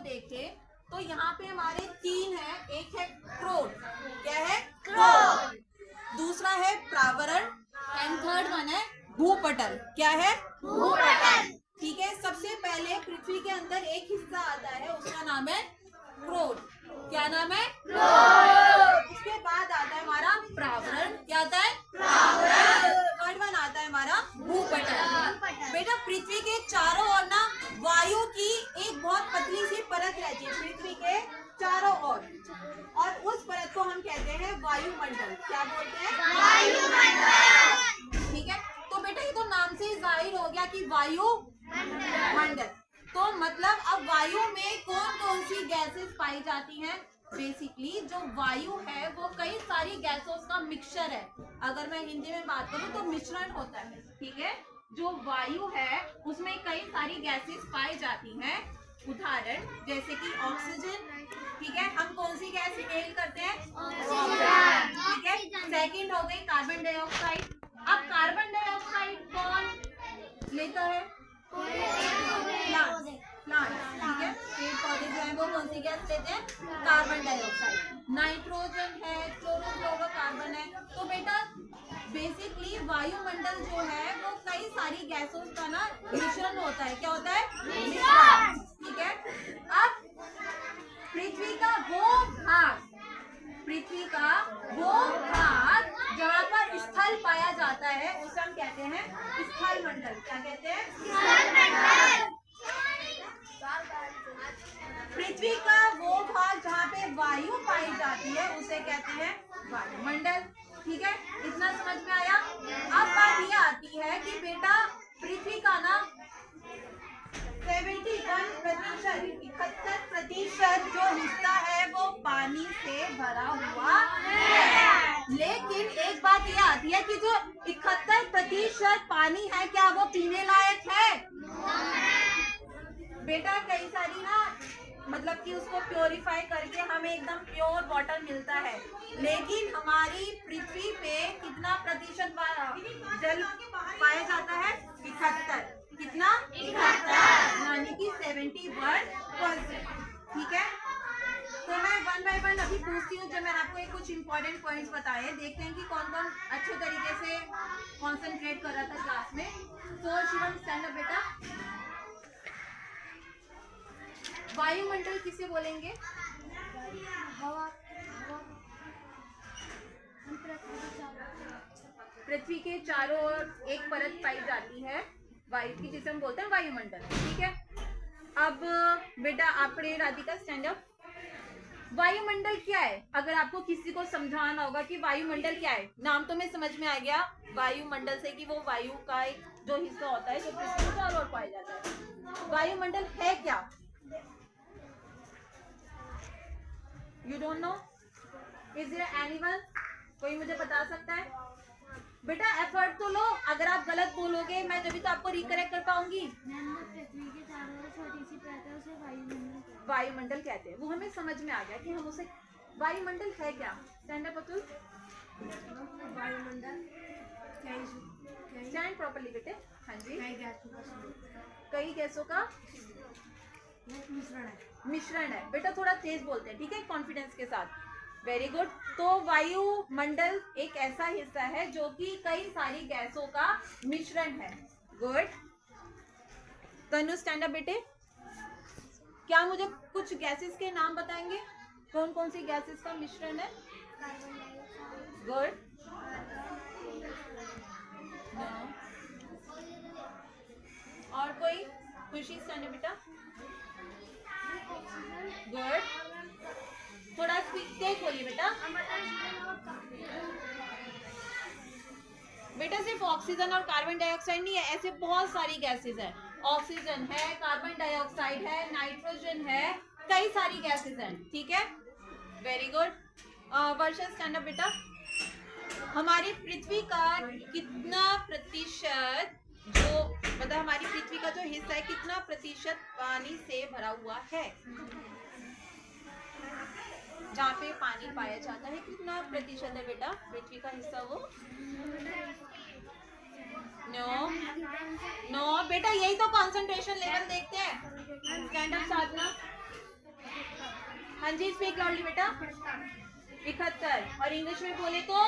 देखें तो यहाँ पे हमारे 3 है। एक है क्रोड, क्या है? क्रोड। दूसरा है प्रावरण एंड थर्ड वन है भूपटल। क्या है? भूपटल। ठीक है, सबसे पहले पृथ्वी के अंदर एक हिस्सा आता है, उसका नाम है क्रोड। क्या नाम है? क्रोड। उसके बाद आता है हमारा प्रावरण। क्या आता है? प्रावरण। थर्ड वन आता है हमारा भूपटल। बेटा पृथ्वी के चारों ओर ना वायु की एक बहुत पतली सी परत रहती है, पृथ्वी के चारों ओर, और उस परत को हम कहते हैं वायुमंडल। क्या बोलते हैं? वायुमंडल। ठीक है, तो बेटा ये तो नाम से ही जाहिर हो गया कि वायुमंडल। तो मतलब अब वायु में कौन कौन सी गैसेस पाई जाती हैं? बेसिकली जो वायु है वो कई सारी गैसों का मिक्सचर है। अगर मैं हिंदी में बात करूं तो मिश्रण होता है। ठीक है, जो वायु है उसमें कई सारी गैसेस पाई जाती हैं। उदाहरण जैसे कि ऑक्सीजन। ठीक है, हम कौन सी गैस इनहेल करते हैं? ऑक्सीजन। ठीक है, सेकंड हो गई कार्बन डाइऑक्साइड। अब कार्बन डाइऑक्साइड कौन लेता है? प्लांट। ठीक है, पेड़ पौधे जो है वो कौन सी गैस लेते हैं? Carbon dioxide. नाइट्रोजन है, क्लोरोफ्लोरोकार्बन है। तो बेटा बेसिकली वायुमंडल जो है वो कई सारी गैसों का ना मिश्रण होता है। क्या होता है? मिश्रण। ठीक है, अब पृथ्वी का वो भाग जहाँ पर स्थल पाया जाता है उसे हम कहते हैं स्थल मंडल। क्या कहते हैं? स्थल मंडल। पृथ्वी का वो भाग जहाँ पे वायु पाई जाती है उसे कहते हैं वायुमंडल। ठीक है, इतना समझ में आया? अब बात ये आती है कि बेटा पृथ्वी का ना 71% जो हिस्सा है वो पानी से भरा हुआ है। लेकिन एक बात ये आती है कि जो 71% पानी है क्या वो पीने लायक है? बेटा कई सारी ना मतलब कि उसको प्योरीफाई करके हमें एकदम प्योर वाटर मिलता है, लेकिन हमारी पृथ्वी पे कितना प्रतिशत जल पाया जाता है? 71। कितना? 71, यानी कि 71%। ठीक है, तो मैं वन बाय वन अभी पूछती हूँ। जब मैंने आपको कुछ इंपॉर्टेंट पॉइंट्स बताए, देखते हैं कि कौन कौन अच्छे तरीके से कॉन्सेंट्रेट कर रहा था क्लास में। तो शिवम स्टैंड अप बेटा। वायुमंडल किसे बोलेंगे? पृथ्वी के चारों ओर एक परत पाई जाती है वायु की, जिसे हम बोलते हैं वायुमंडल। ठीक है, अब बेटा आपने राधिका स्टैंड अप। वायुमंडल क्या है? अगर आपको किसी को समझाना होगा कि वायुमंडल क्या है, नाम तो में समझ में आ गया वायुमंडल से कि वो वायु का एक जो हिस्सा होता है जो पृथ्वी के चारों ओर पाया जाता है। वायुमंडल है क्या? You don't know? Is there anyone? कोई मुझे बता सकता है? बेटा एफर्ट तो लो, अगर आप गलत बोलोगे मैं जब भी तो आपको रिकरेक्ट कर पाऊंगी। पृथ्वी के चारों ओर छोटी सी परत है, उसे वायुमंडल कहते हैं। वो हमें समझ में आ गया कि हम उसे वायुमंडल है क्या। Stand up Atul. वायुमंडल स्टैंड प्रॉपर्ली बेटे। हाँ जी, कई गैसों का मिश्रण है। बेटा थोड़ा तेज बोलते हैं, ठीक है, कॉन्फिडेंस के साथ। Very good. तो वायुमंडल एक ऐसा हिस्सा है जो कि कई सारी गैसों का मिश्रण है। गुड। तनु स्टैंड अप बेटे। क्या मुझे कुछ गैसेस के नाम बताएंगे? कौन कौन सी गैसेस का मिश्रण है? गुड। और कोई? खुशी स्टैंड अप बेटा। गुड। थोड़ा स्पीड तेज बोलिए बेटा। बेटा सिर्फ ऑक्सीजन और कार्बन डाइऑक्साइड नहीं है, ऐसे बहुत सारी गैसेस हैं। ऑक्सीजन है, कार्बन डाइऑक्साइड है, नाइट्रोजन है, कई सारी गैसेस हैं। ठीक है, वेरी गुड। वर्षा स्टैंड अप बेटा। हमारी पृथ्वी का कितना प्रतिशत जो मतलब हमारी पृथ्वी का जो हिस्सा है कितना प्रतिशत पानी से भरा हुआ है? जहाँ पे पानी पाया जाता है कितना प्रतिशत है बेटा पृथ्वी का हिस्सा? वो नो बेटा, यही तो कंसंट्रेशन लेवल देखते हैं। स्टैंड अप साधना। हाँ जी, स्पीक लाउडली बेटा। 71। और इंग्लिश में बोले तो